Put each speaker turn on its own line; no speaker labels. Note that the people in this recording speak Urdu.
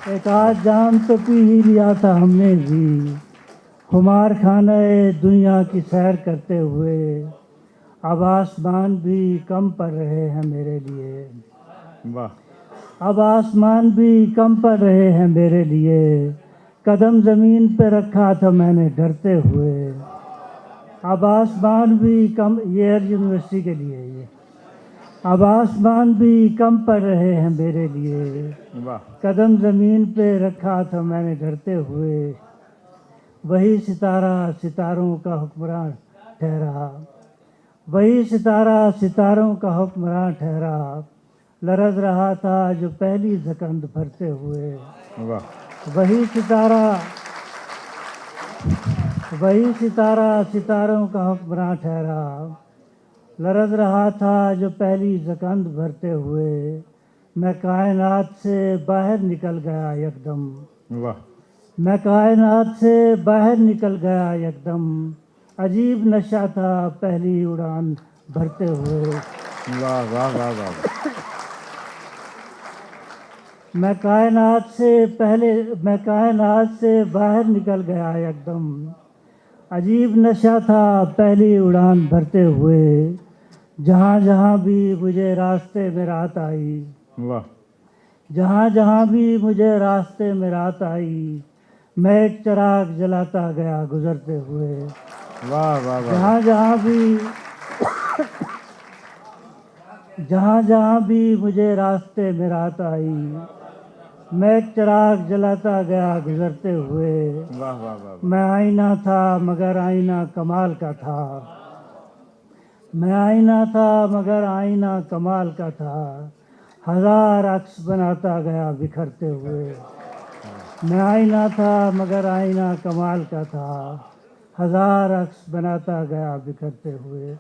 ایک آدھ جام تو پی ہی لیا تھا ہم نے بھی، خمار خانہ دنیا کی سیر کرتے ہوئے، اب آسمان بھی کم پڑ رہے ہیں میرے لیے،
واہ
اب آسمان بھی کم پڑ رہے ہیں میرے لیے، قدم زمین پہ رکھا تھا میں نے ڈرتے ہوئے، اب آسمان بھی کم، یہ ایئر یونیورسٹی کے لیے یہ، اب آسمان بھی کم پڑ رہے ہیں میرے لیے،
واہ
قدم زمین پہ رکھا تھا میں نے ڈرتے ہوئے، وہی ستارہ ستاروں کا حکمراں ٹھہرا، وہی ستارہ ستاروں کا حکمراں ٹھہرا، لرز رہا تھا جو پہلی زکند بھرتے ہوئے،
واہ
وہی ستارہ ستاروں کا حکمراں ٹھہرا، لرز رہا تھا جو پہلی زکند بھرتے ہوئے، میں کائنات سے باہر نکل گیا یکدم،
واہ
میں کائنات سے باہر نکل گیا یکدم، عجیب نشہ تھا پہلی اڑان بھرتے ہوئے،
واہ واہ واہ واہ
میں کائنات سے باہر نکل گیا یکدم، عجیب نشہ تھا پہلی اڑان بھرتے ہوئے، جہاں جہاں بھی مجھے راستے میں رات آئی،
واہ
جہاں جہاں بھی مجھے راستے میں رات آئی، میں ایک چراغ جلاتا گیا گزرتے ہوئے،
واہ واہ واہ
جہاں جہاں بھی مجھے راستے میں رات آئی، میں ایک چراغ جلاتا گیا گزرتے ہوئے،
واہ واہ واہ
میں آئینہ تھا مگر آئینہ کمال کا تھا، میں آئینہ تھا مگر آئینہ کمال کا تھا، ہزار عکس بناتا گیا بکھرتے ہوئے، میں آئینہ تھا مگر آئینہ کمال کا تھا، ہزار عکس بناتا گیا بکھرتے ہوئے۔